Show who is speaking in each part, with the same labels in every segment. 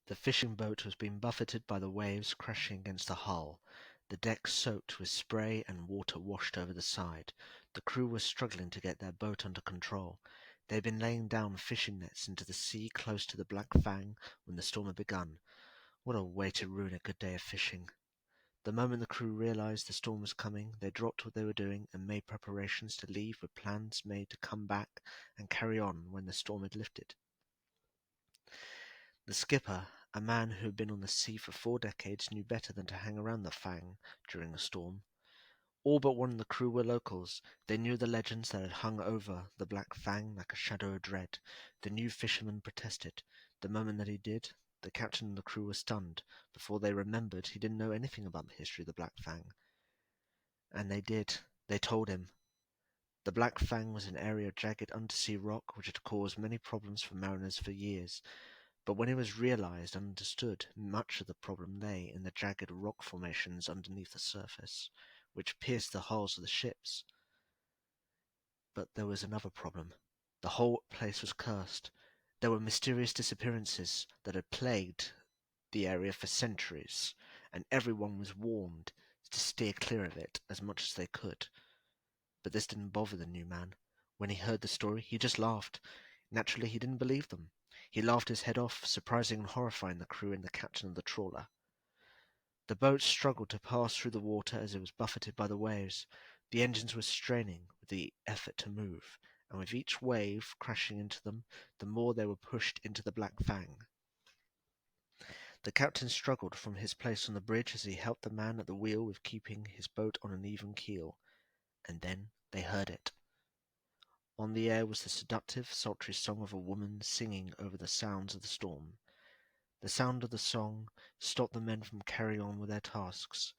Speaker 1: The fishing boat was being buffeted by the waves crashing against the hull, the deck soaked with spray and water washed over the side. The crew was struggling to get their boat under control. They had been laying down fishing nets into the sea close to the Black Fang when the storm had begun. What a way to ruin a good day of fishing! The moment the crew realized the storm was coming, they dropped what they were doing and made preparations to leave with plans made to come back and carry on when the storm had lifted. The skipper, a man who had been on the sea for 4 decades, knew better than to hang around the Fang during a storm. All but one of the crew were locals. They knew the legends that had hung over the Black Fang like a shadow of dread. The new fisherman protested. The moment that he did, the captain and the crew were stunned. Before they remembered, he didn't know anything about the history of the Black Fang. And they did. They told him. The Black Fang was an area of jagged undersea rock which had caused many problems for mariners for years. But when it was realized and understood, much of the problem lay in the jagged rock formations underneath the surface, which pierced the hulls of the ships. But there was another problem. The whole place was cursed. There were mysterious disappearances that had plagued the area for centuries, and everyone was warned to steer clear of it as much as they could. But this didn't bother the new man. When he heard the story, he just laughed. Naturally, he didn't believe them. He laughed his head off, surprising and horrifying the crew and the captain of the trawler. The boat struggled to pass through the water as it was buffeted by the waves. The engines were straining with the effort to move, and with each wave crashing into them, the more they were pushed into the Black Fang. The captain struggled from his place on the bridge as he helped the man at the wheel with keeping his boat on an even keel. And then they heard it. On the air was the seductive, sultry song of a woman singing over the sounds of the storm. The sound of the song stopped the men from carrying on with their tasks.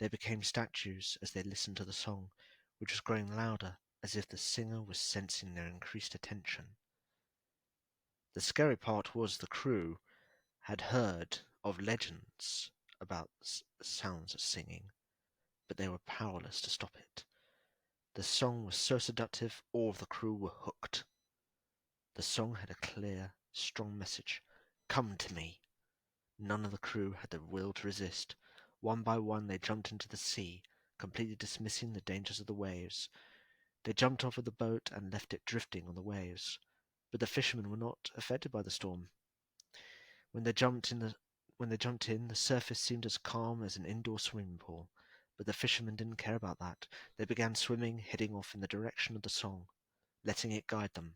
Speaker 1: They became statues as they listened to the song, which was growing louder, as if the singer was sensing their increased attention. The scary part was the crew had heard of legends about sounds of singing, but they were powerless to stop it. The song was so seductive, all of the crew were hooked. The song had a clear, strong message. Come to me. None of the crew had the will to resist. One by one they jumped into the sea, completely dismissing the dangers of the waves. They jumped off of the boat and left it drifting on the waves. But the fishermen were not affected by the storm. When they jumped in, the surface seemed as calm as an indoor swimming pool. But the fishermen didn't care about that. They began swimming, heading off in the direction of the song, letting it guide them.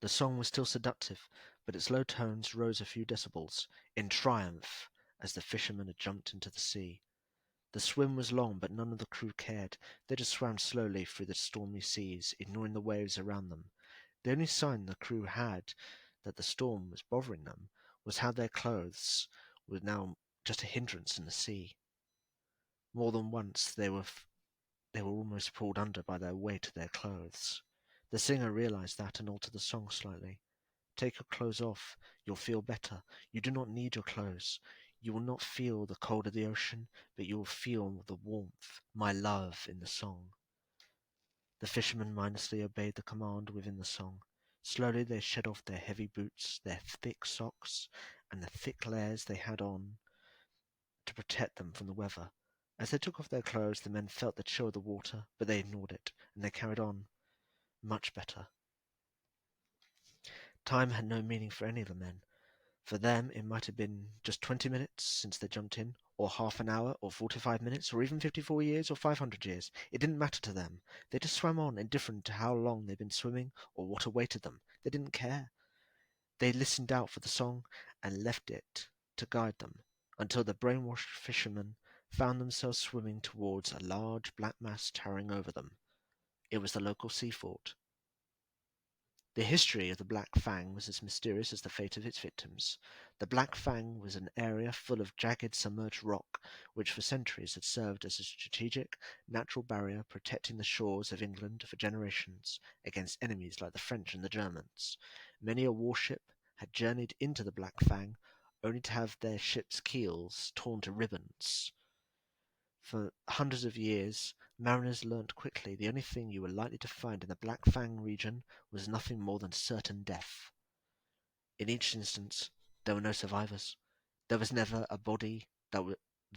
Speaker 1: The song was still seductive, but its low tones rose a few decibels, in triumph, as the fishermen had jumped into the sea. The swim was long, but none of the crew cared. They just swam slowly through the stormy seas, ignoring the waves around them. The only sign the crew had that the storm was bothering them was how their clothes were now just a hindrance in the sea. More than once they were almost pulled under by the weight of their clothes. The singer realized that and altered the song slightly. Take your clothes off. You'll feel better. You do not need your clothes. You will not feel the cold of the ocean, but you will feel the warmth, my love, in the song. The fishermen mindlessly obeyed the command within the song. Slowly they shed off their heavy boots, their thick socks, and the thick layers they had on to protect them from the weather. As they took off their clothes, the men felt the chill of the water, but they ignored it, and they carried on. Much better. Time had no meaning for any of the men. For them, it might have been just 20 minutes since they jumped in, or half an hour, or 45 minutes, or even 54 years, or 500 years. It didn't matter to them. They just swam on, indifferent to how long they'd been swimming, or what awaited them. They didn't care. They listened out for the song, and left it to guide them, until the brainwashed fishermen found themselves swimming towards a large black mass towering over them. It was the local sea fort. The history of the Black Fang was as mysterious as the fate of its victims. The Black Fang was an area full of jagged submerged rock, which for centuries had served as a strategic, natural barrier protecting the shores of England for generations against enemies like the French and the Germans. Many a warship had journeyed into the Black Fang only to have their ship's keels torn to ribbons. For hundreds of years, mariners learnt quickly the only thing you were likely to find in the Black Fang region was nothing more than certain death. In each instance, There were no survivors. There was never a body that was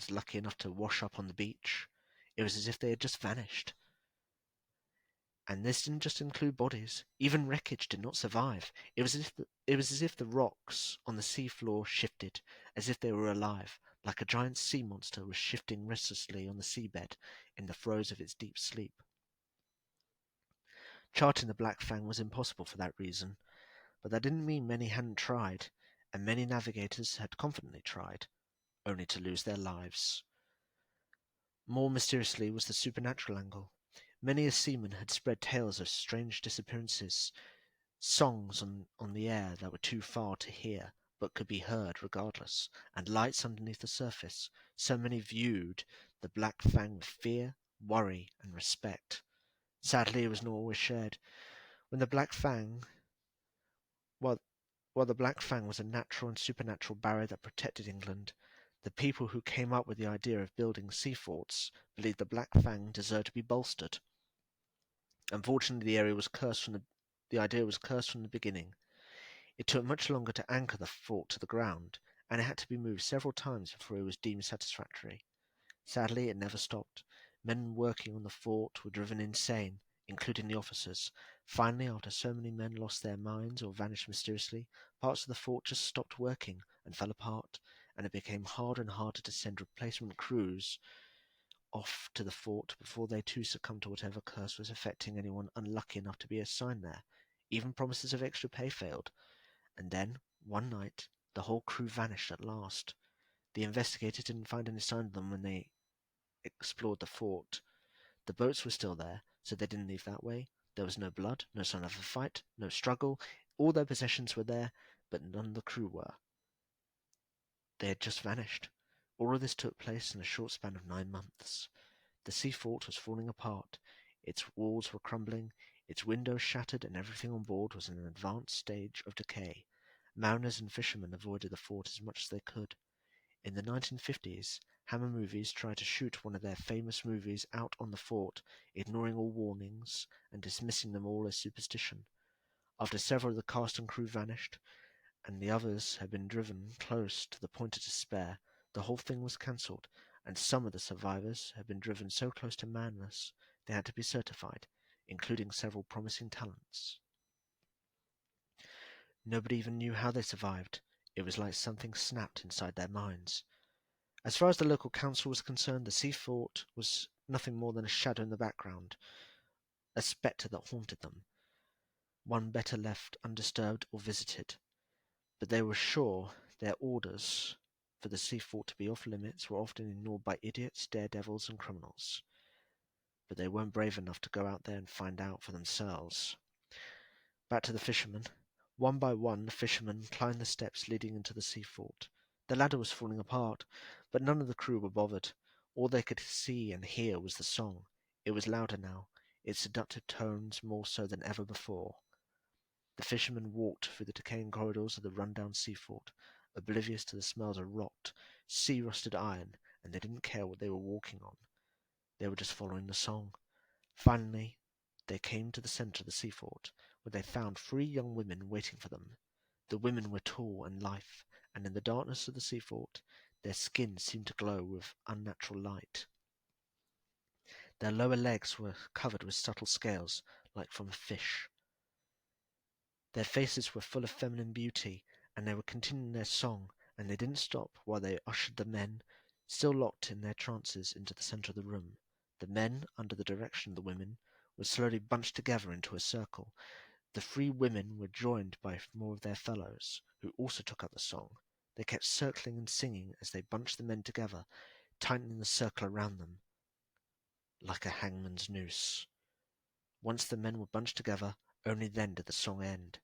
Speaker 1: lucky enough to wash up on the beach. It was as if they had just vanished. And this didn't just include bodies. Even wreckage did not survive. It was as if the rocks on the seafloor shifted, as if they were alive, like a giant sea monster was shifting restlessly on the seabed in the throes of its deep sleep. Charting the Black Fang was impossible for that reason, but that didn't mean many hadn't tried, and many navigators had confidently tried, only to lose their lives. More mysteriously was the supernatural angle. Many a seaman had spread tales of strange disappearances, songs on the air that were too far to hear, but could be heard regardless, and lights underneath the surface. So many viewed the Black Fang with fear, worry, and respect. Sadly, it was not always shared. When the Black Fang, while, while the Black Fang was a natural and supernatural barrier that protected England, the people who came up with the idea of building sea forts believed the Black Fang deserved to be bolstered. Unfortunately, the idea was cursed from the beginning. It took much longer to anchor the fort to the ground, and it had to be moved several times before it was deemed satisfactory. Sadly, it never stopped. Men working on the fort were driven insane, including the officers. Finally, after so many men lost their minds or vanished mysteriously, parts of the fort just stopped working and fell apart, and it became harder and harder to send replacement crews off to the fort before they too succumbed to whatever curse was affecting anyone unlucky enough to be assigned there. Even promises of extra pay failed. And then, one night, the whole crew vanished at last. The investigators didn't find any sign of them when they explored the fort. The boats were still there, so they didn't leave that way. There was no blood, no sign of a fight, no struggle. All their possessions were there, but none of the crew were. They had just vanished. All of this took place in a short span of 9 months. The sea fort was falling apart. Its walls were crumbling, its windows shattered, and everything on board was in an advanced stage of decay. Mariners and fishermen avoided the fort as much as they could. In the 1950s, Hammer Movies tried to shoot one of their famous movies out on the fort, ignoring all warnings and dismissing them all as superstition. After several of the cast and crew vanished, and the others had been driven close to the point of despair, the whole thing was cancelled, and some of the survivors had been driven so close to madness they had to be certified, including several promising talents. Nobody even knew how they survived. It was like something snapped inside their minds. As far as the local council was concerned, the sea fort was nothing more than a shadow in the background, a spectre that haunted them, one better left undisturbed or visited. But they were sure their orders for the sea fort to be off limits were often ignored by idiots, daredevils, and criminals. But they weren't brave enough to go out there and find out for themselves. Back to the fishermen. One by one, the fishermen climbed the steps leading into the sea fort. The ladder was falling apart, but none of the crew were bothered. All they could see and hear was the song. It was louder now, its seductive tones more so than ever before. The fishermen walked through the decaying corridors of the run-down sea fort, oblivious to the smells of rot, sea-rusted iron, and they didn't care what they were walking on. They were just following the song. Finally, they came to the center of the sea fort, where they found 3 young women waiting for them. The women were tall and lithe, and in the darkness of the sea fort, their skin seemed to glow with unnatural light. Their lower legs were covered with subtle scales, like from a fish. Their faces were full of feminine beauty, and they were continuing their song, and they didn't stop while they ushered the men, still locked in their trances, into the center of the room. The men, under the direction of the women, were slowly bunched together into a circle. The 3 women were joined by more of their fellows, who also took up the song. They kept circling and singing as they bunched the men together, tightening the circle around them like a hangman's noose. Once the men were bunched together, only then did the song end.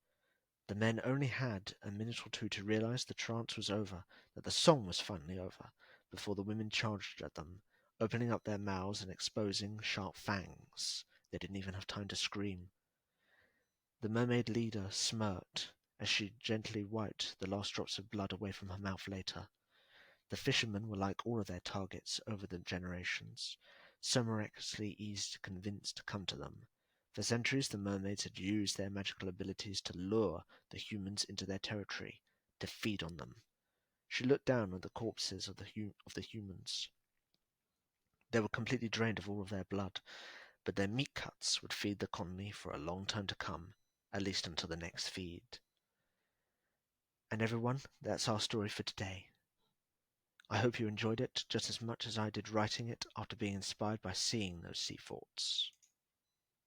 Speaker 1: The men only had a minute or two to realize the trance was over, that the song was finally over, before the women charged at them, opening up their mouths and exposing sharp fangs. They didn't even have time to scream. The mermaid leader smirked as she gently wiped the last drops of blood away from her mouth later. The fishermen were like all of their targets over the generations, so miraculously easy to convince to come to them. For centuries the mermaids had used their magical abilities to lure the humans into their territory. to feed on them. She looked down at the corpses of the humans. They were completely drained of all of their blood, but their meat cuts would feed the colony for a long time to come, at least until the next feed. And everyone, that's our story for today. I hope you enjoyed it just as much as I did writing it after being inspired by seeing those sea forts.